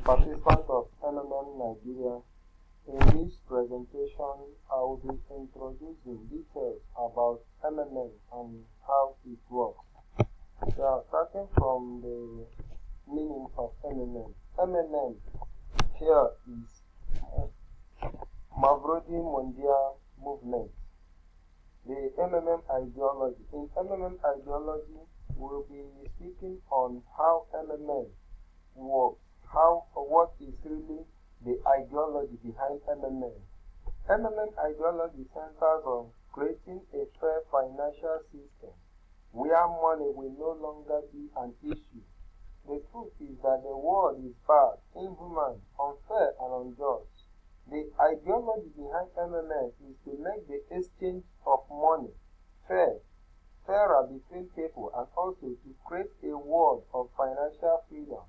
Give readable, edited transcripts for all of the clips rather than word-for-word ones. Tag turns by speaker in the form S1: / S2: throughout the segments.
S1: participants of MMM Nigeria. In this presentation, I will be introducing details about MMM and how it works. Starting from the meaning of MMM. MMM here is Mavrodi Mondial Movement. The MMM ideology. In MMM ideology, we'll be speaking on how MMM works, what is really the ideology behind MMM. MMM ideology centers on creating a fair financial system where money will no longer be an issue. The truth is that the world is bad, inhuman, unfair, and unjust. The ideology behind MMM is to make the exchange of money fairer between people, and also to create a world of financial freedom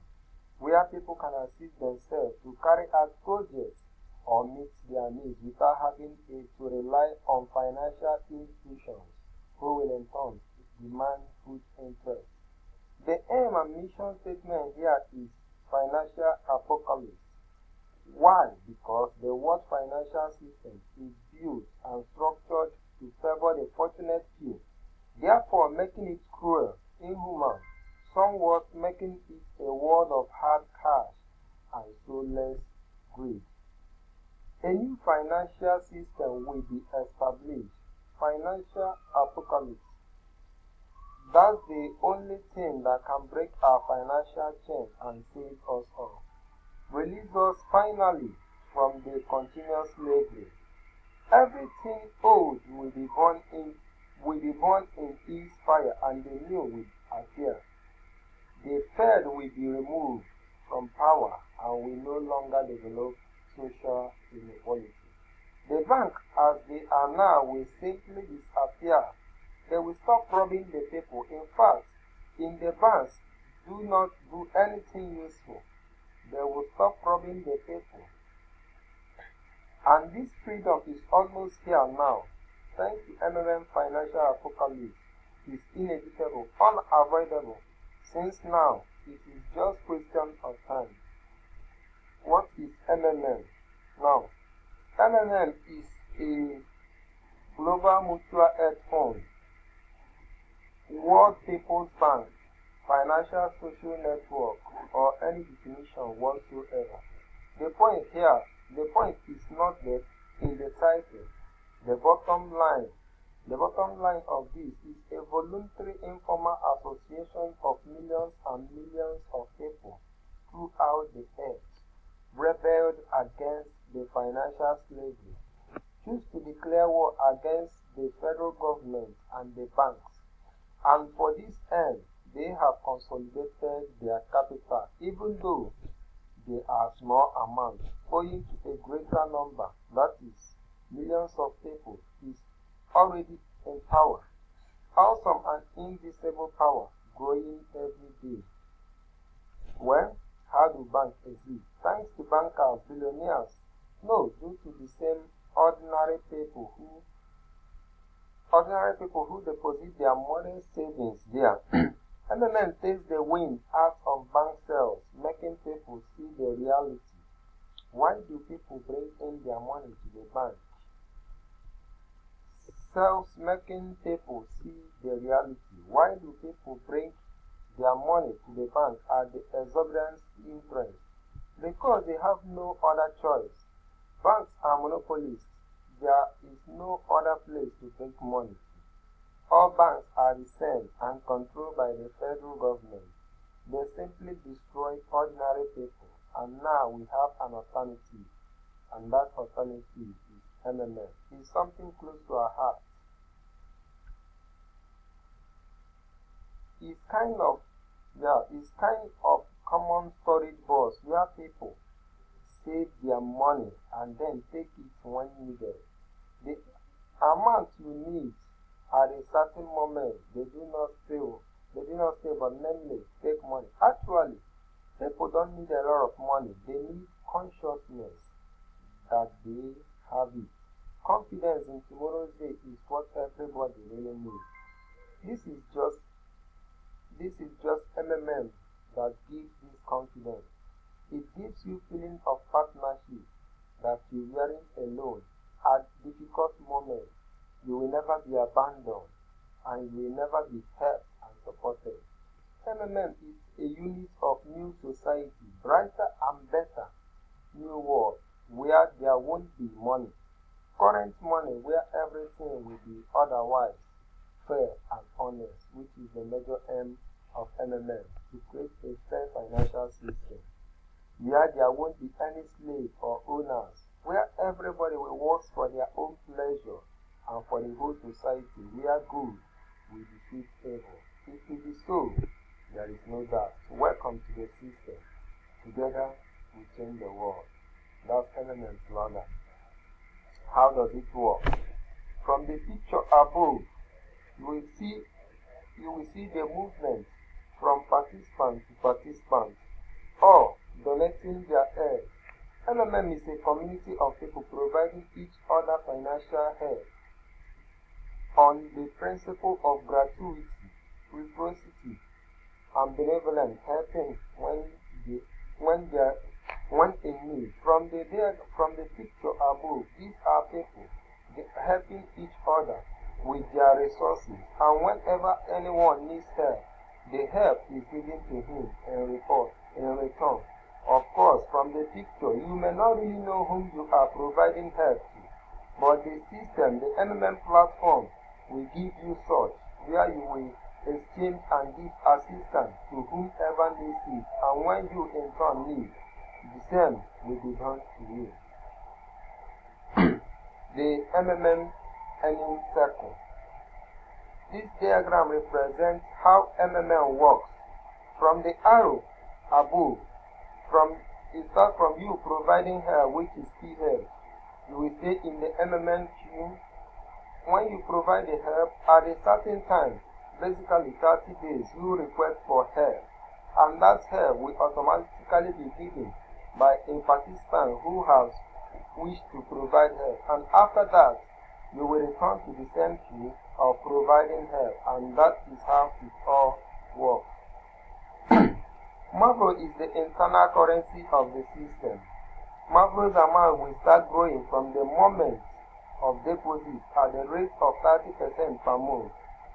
S1: where people can assist themselves to carry out projects or meet their needs without having to rely on financial institutions who will in turn demand food interest. The aim and mission statement here is financial apocalypse. Why? Because the world financial system is built and structured to favor the fortunate few, therefore making it cruel, inhuman, somewhat making it a world of hard cash and soulless greed. A new financial system will be established. Financial apocalypse. That's the only thing that can break our financial chain and save us all. Release us finally from the continuous slavery. Everything old will be born in his fire, and the new will appear. The Fed will be removed from power and will no longer develop social inequality. The bank, as they are now, will simply disappear. They will stop robbing the people. In fact, in the banks, do not do anything useful. They will stop robbing the people. And this freedom is almost here now. Thanks to MMM financial apocalypse is inevitable, unavoidable, since now it is just question of time. What is MMM? Now, MMM is a global mutual aid fund, World People's Bank, financial social network, or any definition whatsoever. The point is not in the title. The bottom line of this is a voluntary informal association of millions and millions of people throughout the earth, rebelled against the financial slavery, choose to declare war against the federal government and the banks, and for this end, they have consolidated their capital, even though they are small amounts, owing to a greater number, that is, millions of people, is already in power. Awesome and invisible power growing every day. Well, how do banks exist? Thanks to bankers, billionaires? No, due to the same ordinary people who deposit their money savings there. MMM takes the wind out of bank cells, making people see the reality. Why do people bring in their money to the bank? Cells making people see the reality. Why do people bring their money to the bank at the exorbitant interest? Because they have no other choice. Banks are monopolists. There is no other place to take money. All banks are the same and controlled by the federal government. They simply destroy ordinary people, and now we have an alternative, and that alternative is MMM. It's something close to our heart. It's kind of common storage box where people save their money and then take it when needed. The amount you need at a certain moment, they do not steal, but namely take money. Actually, people don't need a lot of money. They need consciousness that they have it. Confidence in tomorrow's day is what everybody really needs. This is just MMM that gives this confidence. It gives you feeling of partnership that you weren't alone. At difficult moments, you will never be abandoned and you will never be helped and supported. MMM is a unit of new society, brighter and better new world where there won't be money. Current money where everything will be otherwise fair and honest, which is the major aim of MMM, to create a fair financial system where there won't be any slave or owners, where everybody will work for their own pleasure and for the whole society, where good will defeat evil. It will be so, there is no doubt. Welcome to the system. Together we change the world. That's MMM slogan. How does it work? From the picture above, you will see the movement from participant to participant, all donating their aid. MMM is a community of people providing each other financial help on the principle of gratuity, reciprocity, and benevolence, helping when in need. From the picture above, these are people helping each other with their resources, and whenever anyone needs help, the help is given to him in return. Of course, from the picture, you may not really know whom you are providing help to, but the system, the MMM platform, will give you such, where you will exchange and give assistance to whomever needs it, and when you in turn need, the same will be done to you. The MMM earning circle. This diagram represents how MMM works. From the arrow above, it starts from you providing help, which is key help. You will stay in the MMM queue. When you provide the help at a certain time, basically 30 days, you request for help, and that help will automatically be given by a participant who has wished to provide help, and after that, you will return to the same queue of providing help, and that is how it all works. Macro is the internal currency of the system. Macro's amount will start growing from the moment of deposit at the rate of 30% per month.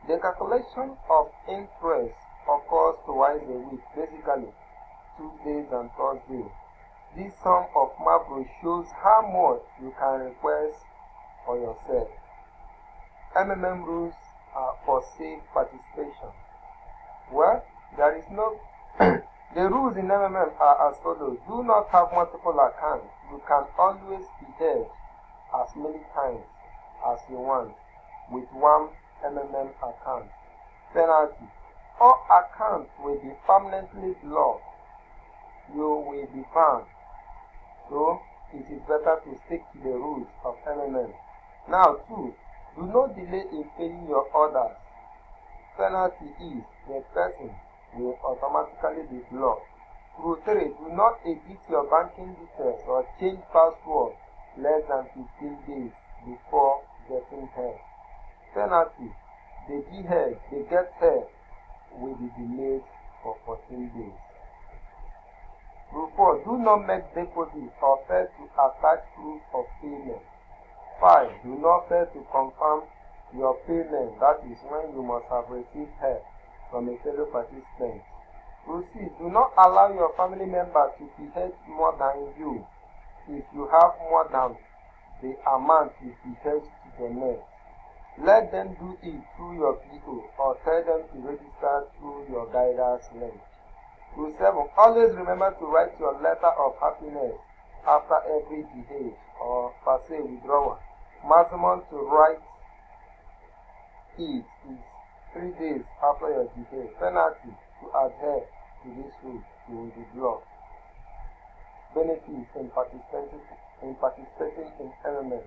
S1: The calculation of interest occurs twice a week, basically Tuesdays and Thursdays. This sum of macro shows how much you can request for yourself. MMM rules are for safe participation. Well, there is no the rules in MMM are as follows. Do not have multiple accounts. You can always be hedged as many times as you want with one MMM account. Penalty. All accounts will be permanently blocked. You will be banned. So, it is better to stick to the rules of MMM. Now, 2. Do not delay in paying your orders. Penalty is the person will automatically be blocked. Rule 3. Do not edit your banking details or change password less than 15 days before getting help. Penalty. The get help will be delayed for 14 days. Rule 4. Do not make deposits or fail to attach proof of payment. 5. Do not fail to confirm your payment. That is when you must have received help from a fellow participant. Rule 6. Do not allow your family member to be hedged more than you. If you have more than the amount you be hedged to the next, let them do it through your PO or tell them to register through your guidance link. Rule 7. Always remember to write your letter of happiness after every behave or per se withdrawal. Maximum to write it is 3 days after your behave. Penalty. To adhere to this rule, you will be blocked. Benefits in participating in MMM.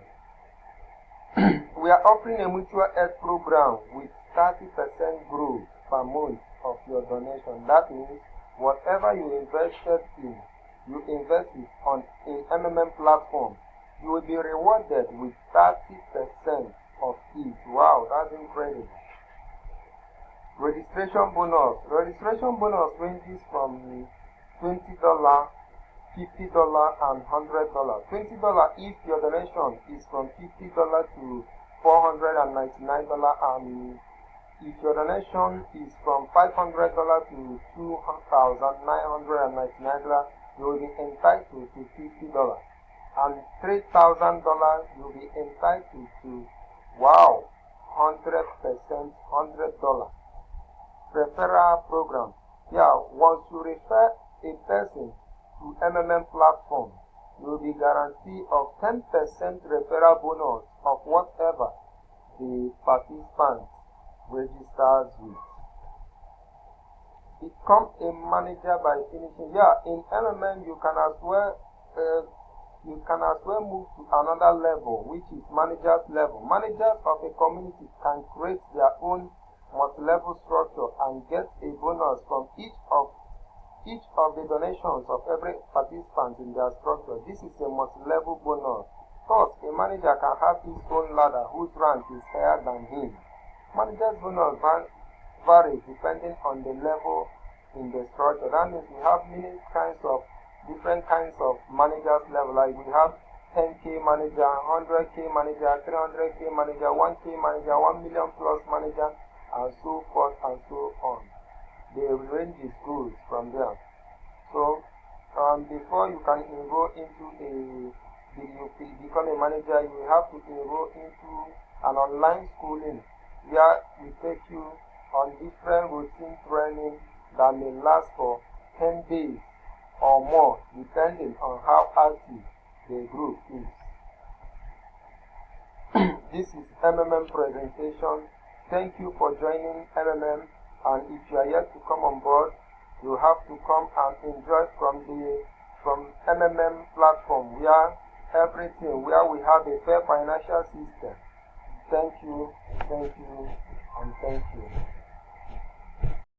S1: We are offering a mutual aid program with 30% growth per month of your donation. That means whatever you invested in, you invest it in MMM platform, you will be rewarded with 30% of it. Wow, that's incredible. Registration bonus. Registration bonus ranges from $20 $50 and $100. $20 if your donation is from $50 to $499, and if your donation is from $500 to $2,999, you will be entitled to $50. And $3,000, you'll be entitled to, wow, 100%, $100. Referral program. Yeah, once you refer a person to MMM platform, you will be guaranteed of 10% referral bonus of whatever the participant registers with. Become a manager by finishing. Yeah, in MMM you can as well move to another level, which is manager's level. Managers of a community can create their own multi-level structure and get a bonus from each of the donations of every participant in their structure. This is a multi-level bonus. Thus, a manager can have his own ladder whose rank is higher than him. Manager's bonus varies depending on the level in the structure. That means we have different kinds of managers level. Like we have 10K manager, 100K manager, 300K manager, 1K manager, 1 million plus manager, and so forth and so on. The range is good from there. So before you can enroll into become a manager, you have to enroll into an online schooling where we take you on different routine training that may last for 10 days or more, depending on how active the group is. This is MMM presentation. Thank you for joining MMM, and if you are yet to come on board, you have to come and enjoy from MMM platform where we have a fair financial system. Thank you, and thank you.